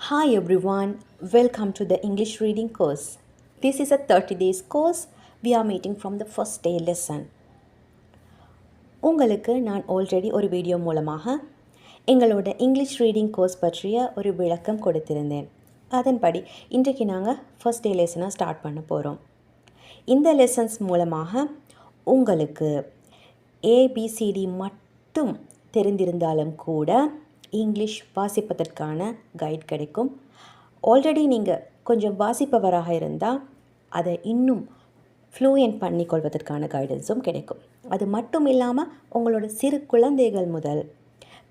Hi everyone, welcome to the English reading course. This is a 30 days course. We are meeting from the first day lesson. உங்களுக்கு நான் already ஒரு video மூலமாக எங்களோட English reading course பற்றிய ஒரு விளக்கம் கொடுத்திருந்தேன். அதன்படி இன்றைக்கு நாங்கள் ஃபர்ஸ்ட் டே லெசனாக ஸ்டார்ட் பண்ண போகிறோம். இந்த லெசன்ஸ் மூலமாக உங்களுக்கு ஏபிசிடி மட்டும் தெரிந்திருந்தாலும் கூட இங்கிலீஷ் வாசிப்பதற்கான கைட் கிடைக்கும். ஆல்ரெடி நீங்கள் கொஞ்சம் வாசிப்பவராக இருந்தால் அதை இன்னும் ஃப்ளூயன்ட் பண்ணிக்கொள்வதற்கான கைடன்ஸும் கிடைக்கும். அது மட்டும் இல்லாமல் உங்களோட சிறு குழந்தைகள் முதல்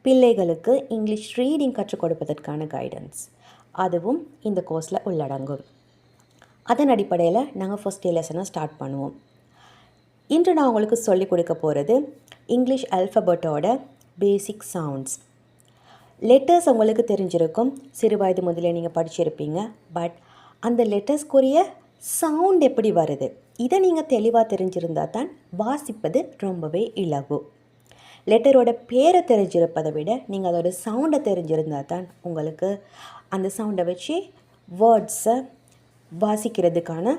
பிள்ளைகளுக்கு இங்கிலீஷ் ரீடிங் கற்றுக் கொடுப்பதற்கான கைடன்ஸ் அதுவும் இந்த கோர்ஸில் உள்ளடங்கும். அதன் அடிப்படையில் நாங்கள் ஃபர்ஸ்ட் டே லெசனை ஸ்டார்ட் பண்ணுவோம். இன்று நான் உங்களுக்கு சொல்லிக் கொடுக்க போகிறது இங்கிலீஷ் ஆல்ஃபபெட்டோட பேசிக் சவுண்ட்ஸ். லெட்டர்ஸ் உங்களுக்கு தெரிஞ்சிருக்கும், சிறு வயது முதலே நீங்கள் படிச்சிருப்பீங்க. பட் அந்த லெட்டர்ஸ்க்குரிய சவுண்ட் எப்படி வருது, இதை நீங்கள் தெளிவாக தெரிஞ்சிருந்தால் தான் வாசிப்பது ரொம்பவே இலகு. லெட்டரோட பேரை தெரிஞ்சிருப்பதை விட நீங்கள் அதோட சவுண்டை தெரிஞ்சிருந்தால் தான் உங்களுக்கு அந்த சவுண்டை வச்சு வேர்ட்ஸை வாசிக்கிறதுக்கான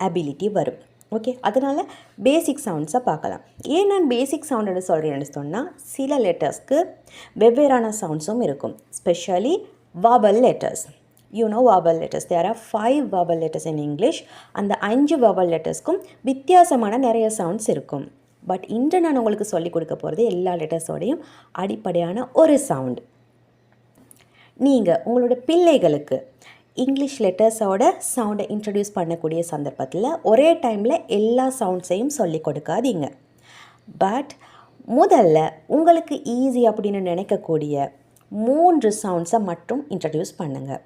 அபிலிட்டி வரும். ஓகே, அதனால் பேசிக் சவுண்ட்ஸை பார்க்கலாம். ஏன் நான் பேசிக் சவுண்டுன்னு சொல்கிறேன்னு சொன்னால், சில லெட்டர்ஸ்க்கு வெவ்வேறான சவுண்ட்ஸும் இருக்கும். Specially vowel letters. Vowel letters, there are 5 vowel letters in English. அந்த 5 வவல் லெட்டர்ஸ்க்கும் வித்தியாசமான நிறைய சவுண்ட்ஸ் இருக்கும். பட் இன்று நான் உங்களுக்கு சொல்லிக் கொடுக்க போகிறது எல்லா லெட்டர்ஸோடையும் அடிப்படையான ஒரு சவுண்ட். நீங்கள் உங்களோட பிள்ளைகளுக்கு இங்கிலீஷ் லெட்டர்ஸோட சவுண்டை இன்ட்ரடியூஸ் பண்ணக்கூடிய சந்தர்ப்பத்தில் ஒரே டைமில் எல்லா சவுண்ட்ஸையும் சொல்லிக் கொடுக்காதீங்க. பட் முதல்ல உங்களுக்கு ஈஸி அப்படின்னு நினைக்கக்கூடிய 3 சவுண்ட்ஸை மட்டும் இன்ட்ரடியூஸ் பண்ணுங்கள்.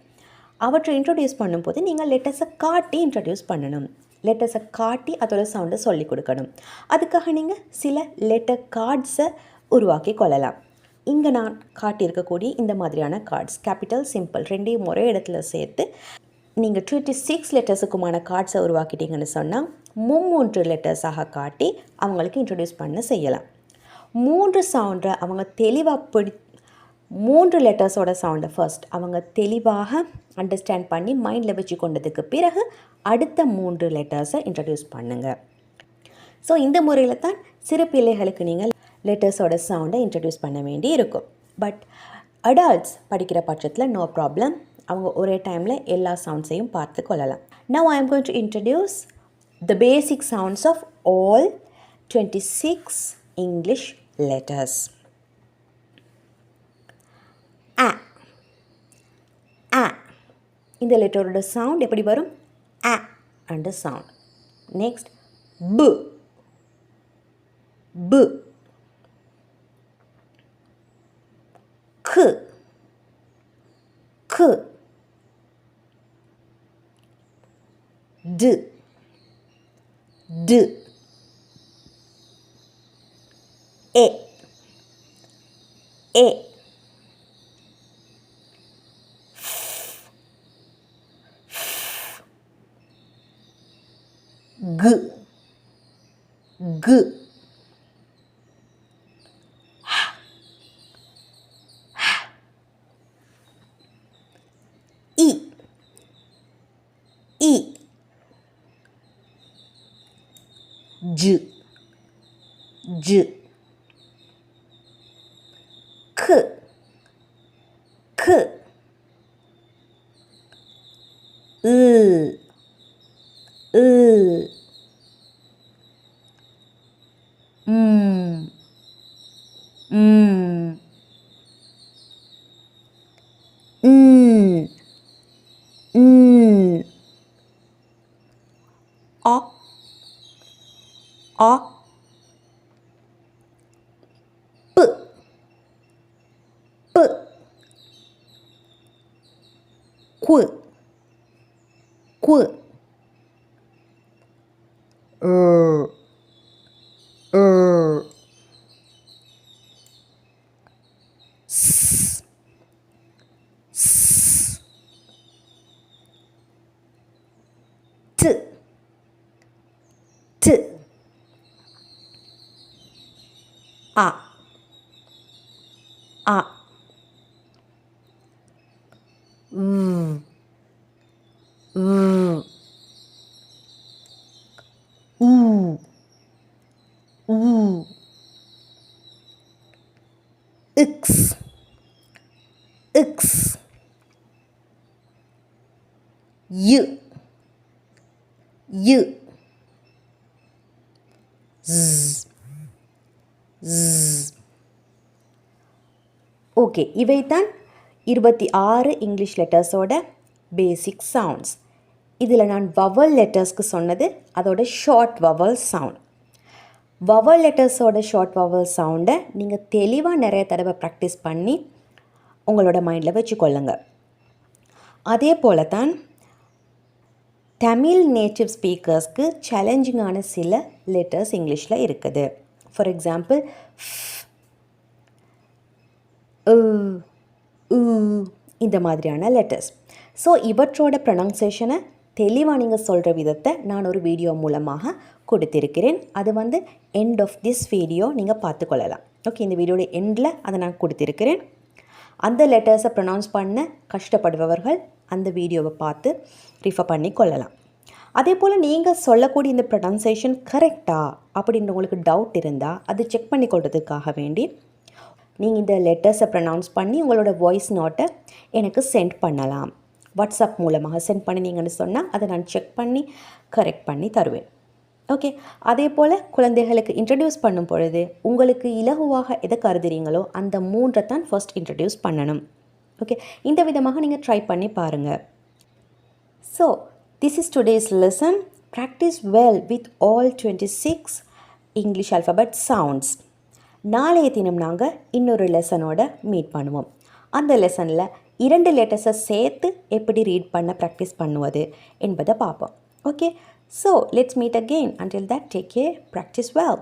அவற்றை இன்ட்ரடியூஸ் பண்ணும்போது நீங்கள் லெட்டர்ஸை காட்டி இன்ட்ரடியூஸ் பண்ணணும். லெட்டர்ஸை காட்டி அதோட சவுண்டை சொல்லிக் கொடுக்கணும். அதுக்காக நீங்கள் சில லெட்டர் கார்ட்ஸை உருவாக்கி கொள்ளலாம். இங்கே நான் காட்டியிருக்கக்கூடிய இந்த மாதிரியான கார்ட்ஸ், கேபிட்டல் சிம்பிள் ரெண்டையும் ஒரே இடத்துல சேர்த்து நீங்கள் 26 லெட்டர்ஸுக்குமான கார்ட்ஸை உருவாக்கிட்டீங்கன்னு சொன்னால் 3 லெட்டர்ஸாக காட்டி அவங்களுக்கு இன்ட்ரடியூஸ் பண்ண செய்யலாம். 3 சவுண்டை அவங்க தெளிவாக 3 லெட்டர்ஸோட சவுண்டை ஃபர்ஸ்ட் அவங்க தெளிவாக அண்டர்ஸ்டாண்ட் பண்ணி மைண்டில் வச்சு கொண்டதுக்கு பிறகு அடுத்த 3 லெட்டர்ஸை இன்ட்ரடியூஸ் பண்ணுங்கள். ஸோ இந்த முறையில் தான் சிறு பிள்ளைகளுக்கு நீங்கள் லெட்டர்ஸோட சவுண்டை இன்ட்ரடியூஸ் பண்ண வேண்டி இருக்கும். பட் அடல்ட்ஸ் படிக்கிற பட்சத்தில் நோ ப்ராப்ளம், அவங்க ஒரே டைமில் எல்லா சவுண்ட்ஸையும் பார்த்து கொள்ளலாம். Now I am going to introduce the basic sounds of all 26 English letters. A. A. இந்த லெட்டரோட சவுண்ட் எப்படி வரும்? A and sound. Next B. B. K. K. D. D. A. A. G. G. E. E. J. J. K. K. O. O. P. P. Q. Q. S. S. T. T. A. A. V, V, U, U, X, X, Y, Y, Z, Z. Okay, இவைதான் 26 English லெட்டர்ஸோட பேசிக் sounds. இதில் நான் vowel லெட்டர்ஸ்க்கு சொன்னது அதோட short vowel sound. Vowel லெட்டர்ஸோட short vowel சவுண்டை நீங்கள் தெளிவாக நிறைய தடவை ப்ராக்டிஸ் பண்ணி உங்களோட மைண்டில் வச்சுக்கொள்ளுங்க. அதே போல தான் தமிழ் நேட்டிவ் ஸ்பீக்கர்ஸ்க்கு சேலஞ்சிங்கான சில லெட்டர்ஸ் இங்கிலீஷில் இருக்குது. ஃபார் எக்ஸாம்பிள் இந்த மாதிரியான லெட்டர்ஸ். ஸோ இவற்றோட ப்ரொனவுன்சேஷனை தெளிவாக நீங்கள் சொல்கிற விதத்தை நான் ஒரு வீடியோ மூலமாக கொடுத்திருக்கிறேன். அது எண்ட் ஆஃப் திஸ் வீடியோ நீங்கள் பார்த்துக்கொள்ளலாம். ஓகே, இந்த வீடியோட எண்டில் அதை நான் கொடுத்திருக்கிறேன். அந்த லெட்டர்ஸை ப்ரொனவுன்ஸ் பண்ண கஷ்டப்படுபவர்கள் அந்த வீடியோவை பார்த்து ரிஃபர் பண்ணி கொள்ளலாம். அதே போல் நீங்கள் சொல்லக்கூடிய இந்த ப்ரொனவுன்சேஷன் கரெக்டா அப்படின்ற உங்களுக்கு டவுட் இருந்தால் அது செக் பண்ணி கொள்றதுக்காக வேண்டி நீங்கள் இந்த லெட்டர்ஸை ப்ரொனவுன்ஸ் பண்ணி உங்களோட வாய்ஸ் நோட்டை எனக்கு சென்ட் பண்ணலாம். வாட்ஸ்அப் மூலமாக சென்ட் பண்ணினீங்கன்னு சொன்னால் அதை நான் செக் பண்ணி கரெக்ட் பண்ணி தருவேன். ஓகே, அதே போல் குழந்தைகளுக்கு இன்ட்ரடியூஸ் பண்ணும் பொழுது உங்களுக்கு இலகுவாக எதை கருதுறீங்களோ அந்த 3 தான் ஃபர்ஸ்ட் இன்ட்ரடியூஸ் பண்ணணும். ஓகே, இந்த விதமாக நீங்கள் ட்ரை பண்ணி பாருங்கள். So this is today's lesson. Practice well with all 26 English alphabet sounds. நாளைய தினம் நாங்கள் இன்னொரு லெசனோட மீட் பண்ணுவோம். அந்த லெசனில் 2 லெட்டர்ஸை சேர்த்து எப்படி ரீட் பண்ண ப்ராக்டிஸ் பண்ணுவது என்பதை பார்ப்போம். Okay, so let's meet again. Until that, take care, practice well.